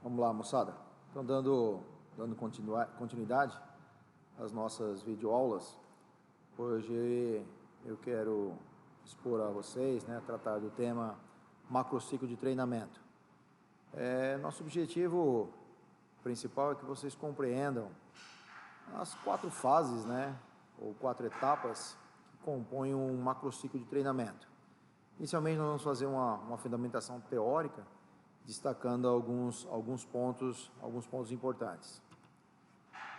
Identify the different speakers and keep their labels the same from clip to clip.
Speaker 1: Vamos lá, moçada. Então, dando continuidade às nossas videoaulas, hoje eu quero expor a vocês, tratar do tema macrociclo de treinamento. Nosso objetivo principal é que vocês compreendam as 4 fases, ou 4 etapas que compõem um macrociclo de treinamento. Inicialmente, nós vamos fazer uma fundamentação teórica, destacando alguns pontos importantes.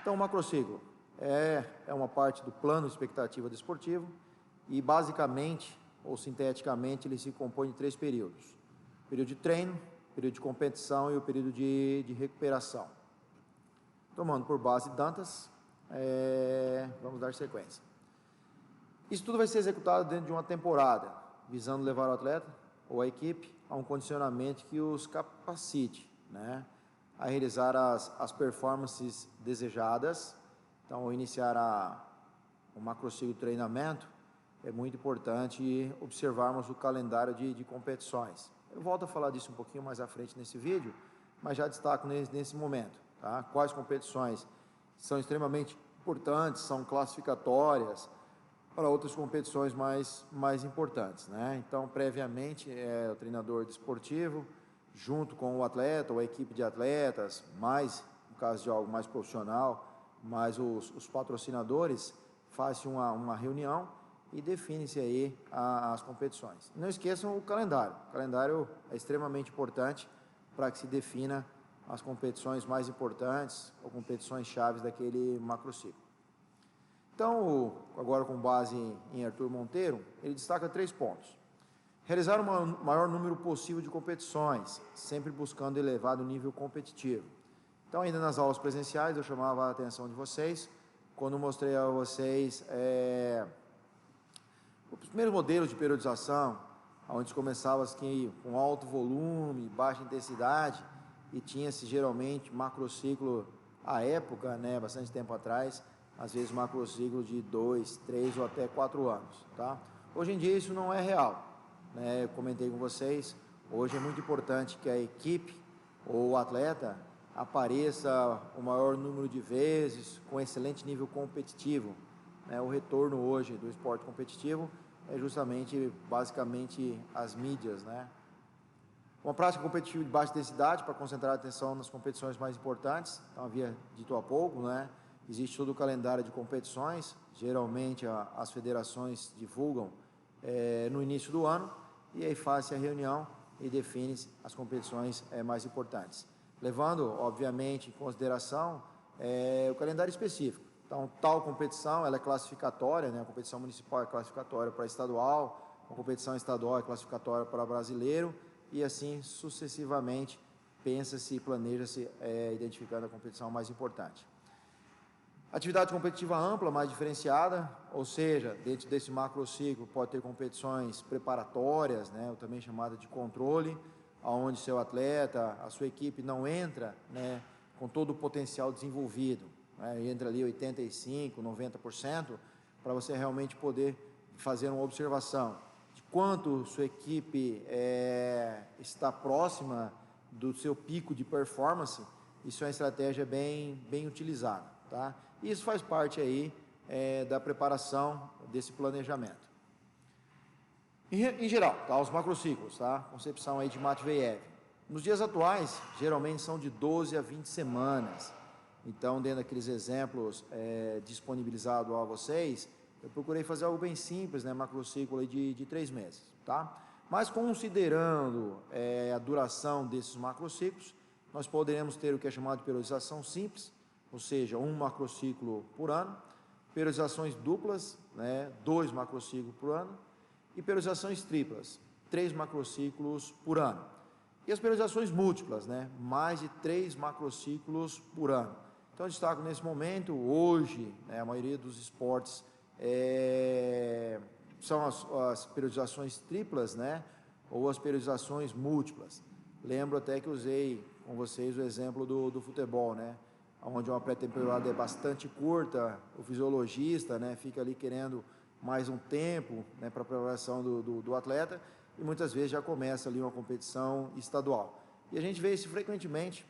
Speaker 1: Então, o macrociclo é uma parte do plano de expectativa desportivo e, basicamente, ou sinteticamente, ele se compõe de 3 períodos: o período de treino, o período de competição e o período de recuperação. Tomando por base Dantas, vamos dar sequência. Isso tudo vai ser executado dentro de uma temporada, visando levar o atleta ou a equipe a um condicionamento que os capacite, a realizar as performances desejadas. Então, ao iniciar o macrociclo de treinamento, é muito importante observarmos o calendário de competições. Eu volto a falar disso um pouquinho mais à frente nesse vídeo, mas já destaco nesse momento, quais competições são extremamente importantes, são classificatórias para outras competições mais importantes, Então, previamente, o treinador desportivo, junto com o atleta ou a equipe de atletas, mais, no caso de algo mais profissional, mais os patrocinadores, fazem uma reunião e define-se aí as competições. Não esqueçam o calendário. O calendário é extremamente importante para que se defina as competições mais importantes ou competições chaves daquele macrociclo. Então, agora com base em Arthur Monteiro, ele destaca 3 pontos. Realizar o maior número possível de competições, sempre buscando elevado nível competitivo. Então, ainda nas aulas presenciais, eu chamava a atenção de vocês, quando mostrei a vocês os primeiros modelos de periodização, onde começava aqui com alto volume, baixa intensidade, e tinha-se geralmente macrociclo à época, bastante tempo atrás, às vezes macrociclo de 2, 3 ou até 4 anos, Hoje em dia isso não é real, Eu comentei com vocês, hoje é muito importante que a equipe ou o atleta apareça o maior número de vezes, com excelente nível competitivo, O retorno hoje do esporte competitivo é justamente, basicamente, as mídias, Uma prática competitiva de baixa intensidade para concentrar a atenção nas competições mais importantes. Então, havia dito há pouco, Existe todo o calendário de competições, geralmente as federações divulgam no início do ano, e aí faz-se a reunião e define-se as competições mais importantes, levando, obviamente, em consideração o calendário específico. Então, tal competição ela é classificatória, a competição municipal é classificatória para estadual, a competição estadual é classificatória para brasileiro, e assim sucessivamente pensa-se e planeja-se identificando a competição mais importante. Atividade competitiva ampla, mais diferenciada, ou seja, dentro desse macrociclo pode ter competições preparatórias, ou também chamada de controle, onde seu atleta, a sua equipe não entra com todo o potencial desenvolvido, entra ali 85%, 90%, para você realmente poder fazer uma observação de quanto sua equipe está próxima do seu pico de performance. Isso é uma estratégia bem utilizada. Isso faz parte aí da preparação desse planejamento. Em geral, os macrociclos, concepção aí de Matveyev. Nos dias atuais, geralmente são de 12 a 20 semanas. Então, dentro daqueles exemplos disponibilizados a vocês, eu procurei fazer algo bem simples, macrociclo aí de 3 meses, Mas considerando a duração desses macrociclos, nós poderemos ter o que é chamado de periodização simples, ou seja, um macrociclo por ano, periodizações duplas, 2 macrociclos por ano, e periodizações triplas, 3 macrociclos por ano. E as periodizações múltiplas, mais de 3 macrociclos por ano. Então, eu destaco nesse momento, hoje, a maioria dos esportes são as periodizações triplas, ou as periodizações múltiplas. Lembro até que usei com vocês o exemplo do futebol, onde uma pré-temporada é bastante curta, o fisiologista fica ali querendo mais um tempo para a preparação do atleta, e muitas vezes já começa ali uma competição estadual. E a gente vê isso frequentemente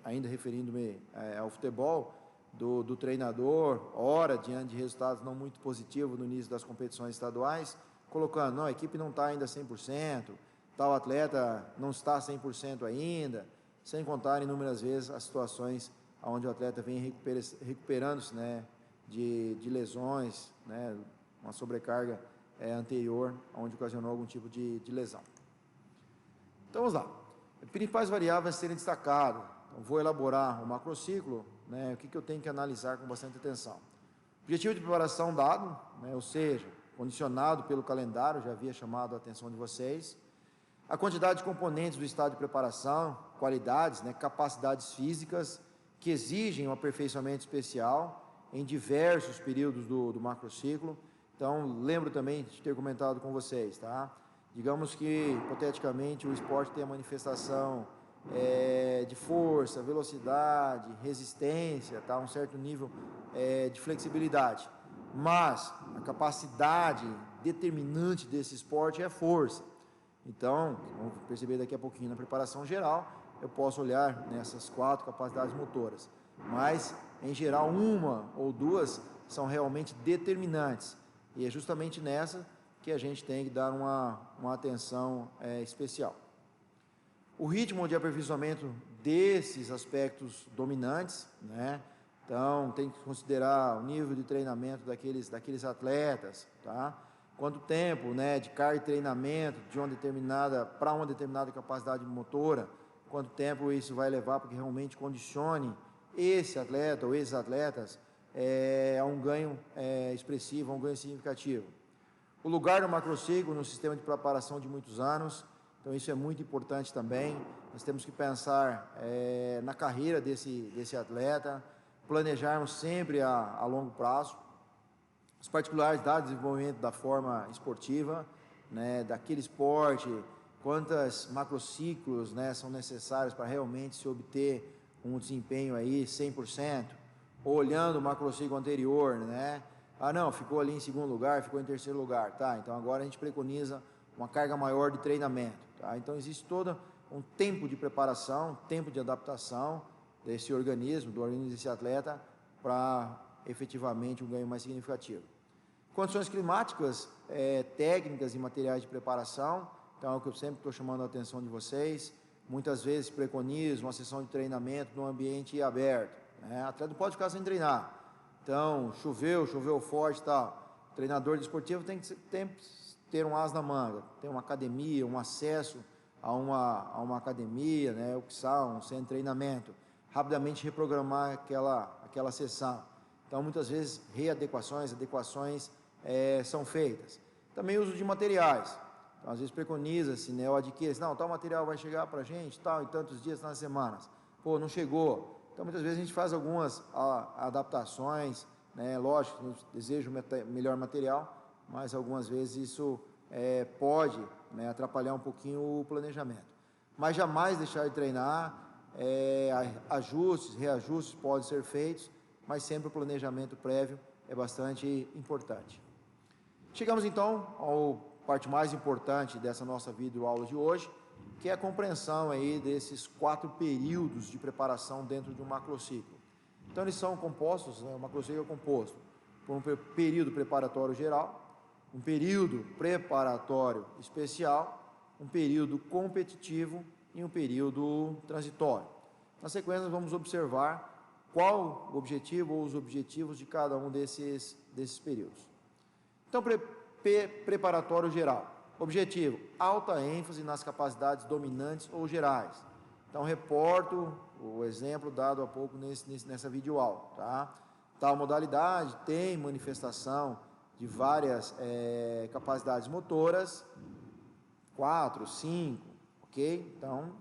Speaker 1: ainda referindo-me ao futebol, do treinador, ora, diante de resultados não muito positivos no início das competições estaduais, colocando, não, a equipe não está ainda 100%, tal atleta não está 100% ainda, sem contar inúmeras vezes as situações onde o atleta vem recuperando-se, né, de lesões, né, uma sobrecarga anterior, onde ocasionou algum tipo de lesão. Então, vamos lá. As principais variáveis a serem destacadas. Então, vou elaborar o macrociclo, né, o que eu tenho que analisar com bastante atenção. Objetivo de preparação dado, né, ou seja, condicionado pelo calendário, já havia chamado a atenção de vocês. A quantidade de componentes do estado de preparação, qualidades, né, capacidades físicas que exigem um aperfeiçoamento especial em diversos períodos do macrociclo. Então, lembro também de ter comentado com vocês, tá? Digamos que, hipoteticamente, o esporte tem a manifestação de força, velocidade, resistência, tá? Um certo nível de flexibilidade. Mas a capacidade determinante desse esporte é a força. Então, vamos perceber daqui a pouquinho na preparação geral, eu posso olhar nessas 4 capacidades motoras. Mas, em geral, uma ou duas são realmente determinantes. E é justamente nessa que a gente tem que dar uma atenção especial. O ritmo de aperfeiçoamento desses aspectos dominantes, né? Então, tem que considerar o nível de treinamento daqueles atletas, tá? Quanto tempo, né, de carga de treinamento para uma determinada capacidade motora, quanto tempo isso vai levar para que realmente condicione esse atleta ou esses atletas a um ganho expressivo, a um ganho significativo. O lugar do macrociclo no sistema de preparação de muitos anos, então isso é muito importante também. Nós temos que pensar na carreira desse atleta, planejarmos sempre a longo prazo, as particularidades do desenvolvimento da forma esportiva, né, daquele esporte, quantos macrociclos, né, são necessários para realmente se obter um desempenho aí 100%, ou olhando o macrociclo anterior, né, não, ficou ali em segundo lugar, ficou em terceiro lugar, tá, então agora a gente preconiza uma carga maior de treinamento, tá, então existe todo um tempo de preparação, tempo de adaptação desse organismo, do organismo desse atleta, para efetivamente um ganho mais significativo. Condições climáticas, técnicas e materiais de preparação, então é o que eu sempre estou chamando a atenção de vocês. Muitas vezes preconizo uma sessão de treinamento num ambiente aberto, né? O atleta não pode ficar sem treinar. Então, choveu forte e tal. O treinador desportivo tem que ter um as na manga, ter uma academia, um acesso a uma academia, né? Um centro de treinamento. Rapidamente reprogramar aquela sessão. Então, muitas vezes, adequações são feitas. Também uso de materiais. Então, às vezes preconiza-se, né, ou adquire, não, tal material vai chegar para a gente, tal, em tantos dias, nas semanas. Pô, não chegou. Então, muitas vezes a gente faz algumas adaptações, né, lógico, a gente deseja melhor material, mas algumas vezes isso pode, né, atrapalhar um pouquinho o planejamento. Mas jamais deixar de treinar, ajustes, reajustes podem ser feitos, mas sempre o planejamento prévio é bastante importante. Chegamos então à parte mais importante dessa nossa videoaula de hoje, que é a compreensão aí desses 4 períodos de preparação dentro de um macrociclo. Então eles são compostos, né, o macrociclo é composto por um período preparatório geral, um período preparatório especial, um período competitivo e um período transitório. Na sequência, nós vamos observar qual o objetivo ou os objetivos de cada um desses períodos. Então, preparatório geral. Objetivo, alta ênfase nas capacidades dominantes ou gerais. Então, reporto o exemplo dado há pouco nessa videoaula, tá? Tal modalidade tem manifestação de várias capacidades motoras, 4, 5, ok? Então,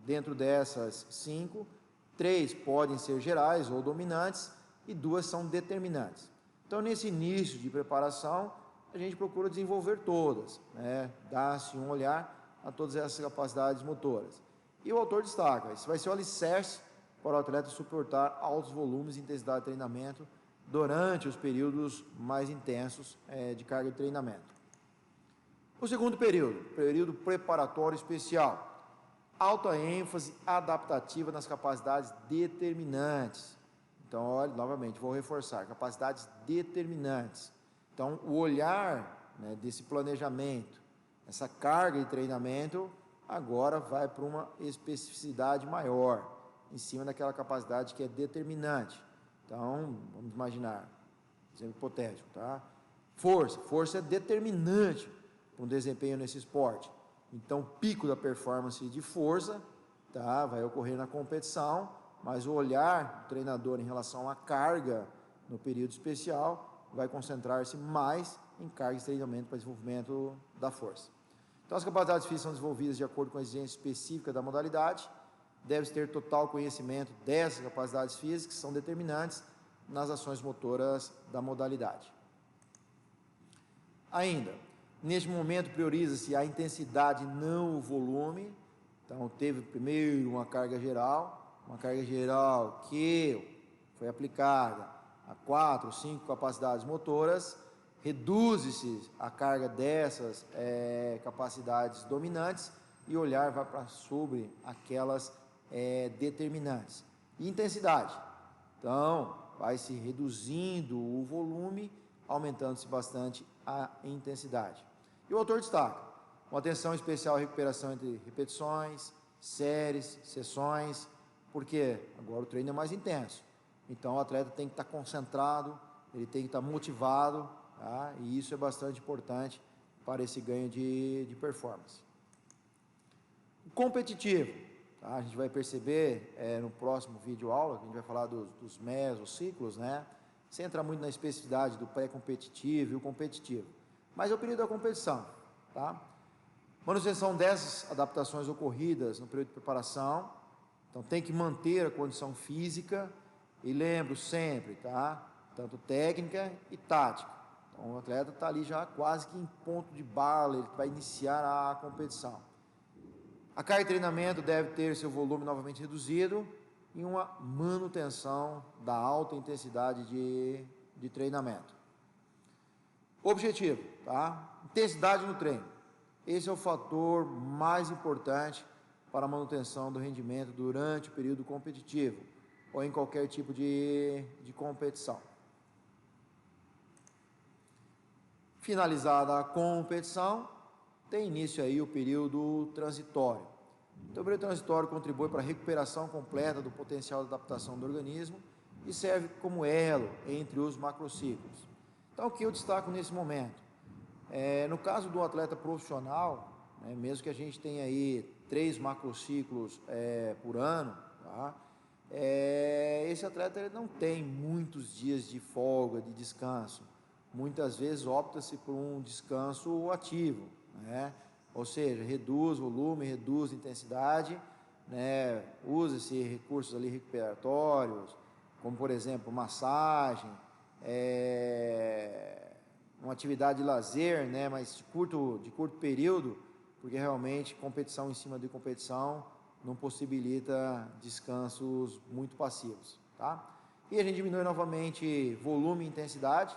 Speaker 1: dentro dessas 5, 3 podem ser gerais ou dominantes e 2 são determinantes. Então, nesse início de preparação, a gente procura desenvolver todas, né? Dá-se um olhar a todas essas capacidades motoras. E o autor destaca, isso vai ser o alicerce para o atleta suportar altos volumes e intensidade de treinamento durante os períodos mais intensos de carga de treinamento. O segundo período preparatório especial. Alta ênfase adaptativa nas capacidades determinantes. Então, olha, novamente, vou reforçar, capacidades determinantes. Então, o olhar, né, desse planejamento, essa carga de treinamento, agora vai para uma especificidade maior, em cima daquela capacidade que é determinante. Então, vamos imaginar, exemplo hipotético, tá? Força é determinante para um desempenho nesse esporte. Então, o pico da performance de força, tá, vai ocorrer na competição, mas o olhar do treinador em relação à carga no período especial vai concentrar-se mais em carga de treinamento para desenvolvimento da força. Então, as capacidades físicas são desenvolvidas de acordo com a exigência específica da modalidade, deve-se ter total conhecimento dessas capacidades físicas que são determinantes nas ações motoras da modalidade. Ainda, neste momento prioriza-se a intensidade, não o volume. Então, teve primeiro uma carga geral que foi aplicada a 4 ou 5 capacidades motoras, reduz-se a carga dessas capacidades dominantes e o olhar vai para sobre aquelas determinantes. E intensidade, então vai se reduzindo o volume, aumentando-se bastante a intensidade. E o autor destaca uma atenção especial à recuperação entre repetições, séries, sessões, porque agora o treino é mais intenso. Então o atleta tem que estar concentrado, ele tem que estar motivado, tá? E isso é bastante importante para esse ganho de performance. O competitivo, tá? A gente vai perceber no próximo vídeo aula, que a gente vai falar dos mesociclos, né? Sem entrar muito na especificidade do pré-competitivo e o competitivo. Mas é o período da competição, tá? Manutenção dessas adaptações ocorridas no período de preparação, então tem que manter a condição física e lembro sempre, tá? Tanto técnica e tática. Então o atleta está ali já quase que em ponto de bala, ele vai iniciar a competição. A carga de treinamento deve ter seu volume novamente reduzido e uma manutenção da alta intensidade de treinamento. Objetivo, tá? Intensidade no treino. Esse é o fator mais importante para a manutenção do rendimento durante o período competitivo ou em qualquer tipo de competição. Finalizada a competição, tem início aí o período transitório. Então, o período transitório contribui para a recuperação completa do potencial de adaptação do organismo e serve como elo entre os macrociclos. Então, o que eu destaco nesse momento? No caso do atleta profissional, né, mesmo que a gente tenha aí 3 macrociclos por ano, tá? Esse atleta ele não tem muitos dias de folga, de descanso. Muitas vezes opta-se por um descanso ativo, né? Ou seja, reduz volume, reduz intensidade, né? Usa-se recursos ali recuperatórios, como por exemplo massagem, uma atividade de lazer, né? Mas de curto período, porque realmente competição em cima de competição não possibilita descansos muito passivos, tá? E a gente diminui novamente volume e intensidade,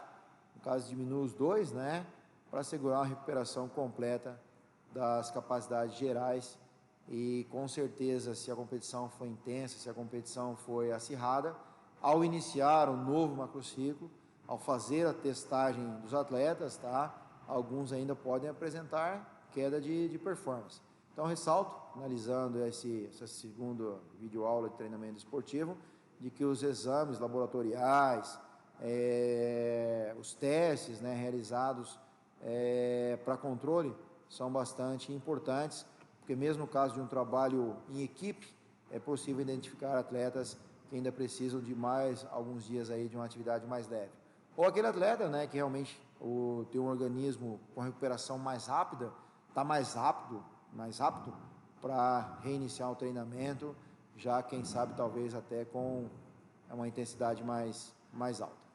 Speaker 1: no caso diminui os dois, né? Para assegurar uma recuperação completa das capacidades gerais e com certeza se a competição foi intensa, se a competição foi acirrada, ao iniciar um novo macrociclo, ao fazer a testagem dos atletas, tá? Alguns ainda podem apresentar queda de performance. Então, ressalto, analisando essa segunda videoaula de treinamento esportivo, de que os exames laboratoriais, os testes, né, realizados para controle são bastante importantes, porque mesmo no caso de um trabalho em equipe, é possível identificar atletas que ainda precisam de mais alguns dias aí de uma atividade mais leve. Ou aquele atleta, né, que realmente tem um organismo com recuperação mais rápida, está mais apto para reiniciar o treinamento, já quem sabe talvez até com uma intensidade mais alta.